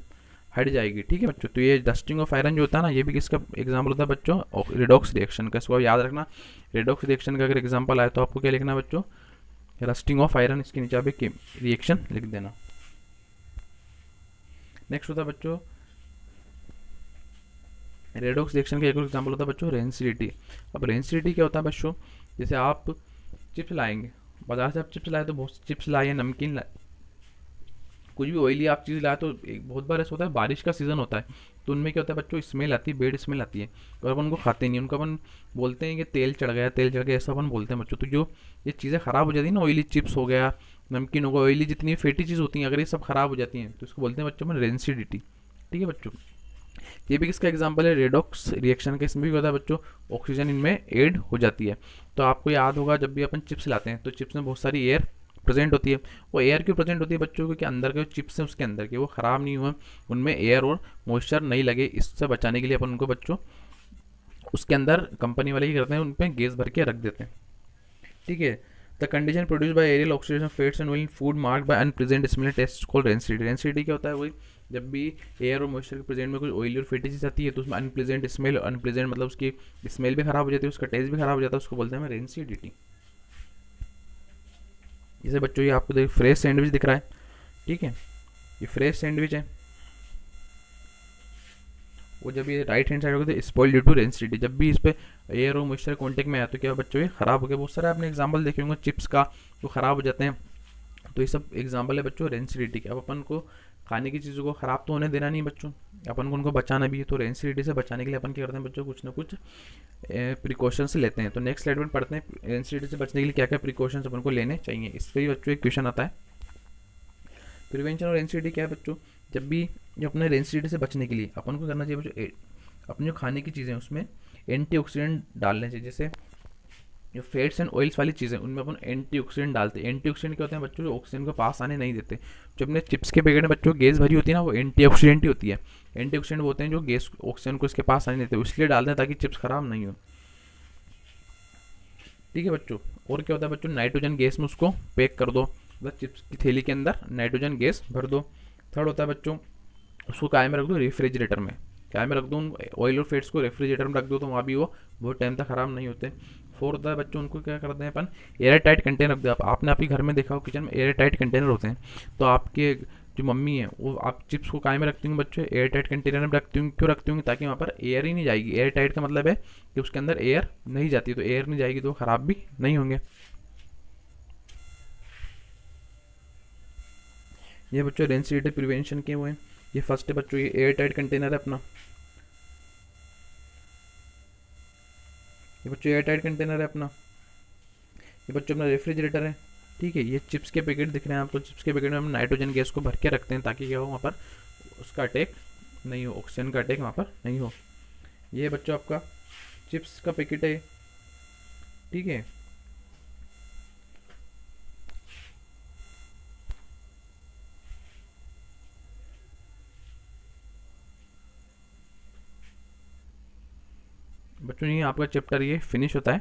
हट जाएगी। ठीक है बच्चों, तो ये डस्टिंग ऑफ आयरन जो होता है ना, ये भी किसका एग्जाम्पल होता है बच्चों, रिडॉक्स रिएक्शन का। इसको याद रखना, रिडॉक्स रिएक्शन का अगर एग्जाम्पल आए तो आपको क्या लिखना है बच्चों, रस्टिंग ऑफ आयरन, इसके नीचे आप एक रिएक्शन लिख देना। नेक्स्ट होता है बच्चों रेडॉक्स रिएक्शन का एक और एग्जाम्पल होता है बच्चों, रेंसिडिटी। अब रेंसिडिटी क्या होता है बच्चों, जैसे आप चिप्स लाएंगे बाजार से, आप चिप्स लाए तो बहुत चिप्स लाए, नमकीन लाए, कुछ भी ऑयली आप चीज़ लाए, तो एक बहुत बार ऐसा होता है, बारिश का सीज़न होता है तो उनमें क्या होता है बच्चों, स्मेल आती है, बेड स्मेल आती है, और अपन उनको खाते नहीं, उनको अपन बोलते हैं कि तेल चढ़ गया, तेल चढ़ गया, ऐसा अपन बोलते हैं बच्चों। तो जो ये चीज़ें ख़राब हो जाती है ना, ऑयली चिप्स हो गया, नमकीन हो गया, ऑयली जितनी फैटी चीज़ होती हैं, अगर ये सब ख़राब हो जाती हैं तो इसको बोलते हैं बच्चों में रेंसिडिटी। ठीक है बच्चों, ये भी किसका एग्जांपल है, रेडॉक्स रिएक्शन का। इसमें भी होता है बच्चों, ऑक्सीजन इनमें ऐड हो जाती है। तो आपको याद होगा जब भी अपन चिप्स लाते हैं तो चिप्स में बहुत सारी एयर प्रेजेंट होती है। वो एयर क्यों प्रेजेंट होती है बच्चों, क्योंकि अंदर के जो चिप्स हैं उसके अंदर के वो ख़राब नहीं हुए, उनमें एयर और मॉइस्चर नहीं लगे, इससे बचाने के लिए अपन उनको बच्चों उसके अंदर कंपनी वाले क्या करते हैं, उन पर गैस भर के रख देते हैं। ठीक है, the condition produce by aerial oxidation fats and oil food marked by unpleasant smell taste called rancidity. Rancidity क्या होता है, वही जब भी एयर और मॉइस्चर के प्रेजेंट में कुछ ऑयली और फैटी चीज़ आती है तो उसमें अनप्लेजेंट स्मेल, अनप्लेजेंट मतलब उसकी स्मेल भी खराब हो जाती है, उसका टेस्ट भी खराब हो जाता है, उसको बोलते हैं रेंसिडिटी। जैसे बच्चों ये आपको देख फ्रेश सैंडविच दिख रहा है, ठीक है, ये फ्रेश सैंडविच है, वो जब ये राइट हैंड साइड होगा तो स्पॉइल ड्यू टू रेंसिडिटी, जब भी इस पे एयर और मॉइस्चर कॉन्टेक्ट में आया तो क्या बच्चों ये खराब हो गया। बहुत सारे आपने एग्जांपल देखे होंगे चिप्स का, वो खराब हो जाते हैं, तो ये सब एग्जांपल है बच्चों रेंसिडिटी के। अब अपन को खाने की चीज़ों को ख़राब तो होने देना नहीं बच्चों, अपन को उनको बचाना भी है, तो रेंसिडिटी से बचाने के लिए अपन क्या करते हैं बच्चों, कुछ ना कुछ प्रिकॉशंस लेते हैं। तो नेक्स्ट स्लाइड में पढ़ते हैं रेंसिडिटी से बचने के लिए क्या क्या प्रिकॉशंस अपन को लेने चाहिए। इस पर भी बच्चों एक क्वेश्चन आता है, प्रिवेंशन और रेंसिडिटी क्या है बच्चों, जब भी जो अपने रेंसिडिटी से बचने के लिए अपन को करना चाहिए बच्चों, अपने जो खाने की चीज़ें उसमें एंटीऑक्सीडेंट डालने चाहिए। जैसे जो फैट्स एंड ऑयल्स वाली चीज़ें उनमें अपन एंटीऑक्सीडेंट डालते हैं। एंटीऑक्सीडेंट क्या होते हैं बच्चों, जो ऑक्सीजन को पास आने नहीं देते। जो अपने चिप्स के पैकेट में बच्चों गैस भरी होती है ना, वो एंटीऑक्सीडेंट ही होती है। एंटीऑक्सीडेंट वो होते हैं जो गैस ऑक्सीजन को इसके पास आने देते हैं, इसलिए डालते हैं ताकि चिप्स खराब नहीं हो। ठीक है बच्चों, और क्या होता है बच्चों, नाइट्रोजन गैस में उसको पैक कर दो, मतलब चिप्स की थैली के अंदर नाइट्रोजन गैस भर दो। थर्ड होता है बच्चों, उसको काय में रख दो, रेफ्रिजरेटर में, काय में रख दो, ऑयल और फैट्स को रेफ्रिजरेटर में रख दो तो वहाँ भी वो बहुत टाइम तक ख़राब नहीं होते। फोर्थ होता है बच्चों, उनको क्या करते हैं अपन, एयर टाइट कंटेनर रख दो। आपने आपके घर में देखा हो किचन में एयर टाइट कंटेनर होते हैं, तो आपके जो मम्मी है वो आप चिप्स को काय में रखती होंगी बच्चों, एयर टाइट कंटेनर में रखती होंगी। क्यों रखती होंगी, ताकि वहाँ पर एयर ही नहीं जाएगी। एयर टाइट का मतलब है कि उसके अंदर एयर नहीं जाती, तो एयर नहीं जाएगी तो ख़राब भी नहीं होंगे। ये बच्चों रेंसिडिटी प्रिवेंशन के हुए हैं। ये फर्स्ट है बच्चों, ये एयर टाइट कंटेनर है अपना, ये बच्चों एयर टाइट कंटेनर है अपना, ये बच्चों अपना रेफ्रिजरेटर है। ठीक है, ये चिप्स के पैकेट दिख रहे हैं आपको, चिप्स के पैकेट में हम नाइट्रोजन गैस को भर के रखते हैं ताकि क्या हो, वहाँ पर उसका अटैक नहीं हो, ऑक्सीजन का अटैक वहाँ पर नहीं हो। ये बच्चों आपका चिप्स का पैकेट है, ठीक है। बच्चों ये आपका चैप्टर ये फिनिश होता है।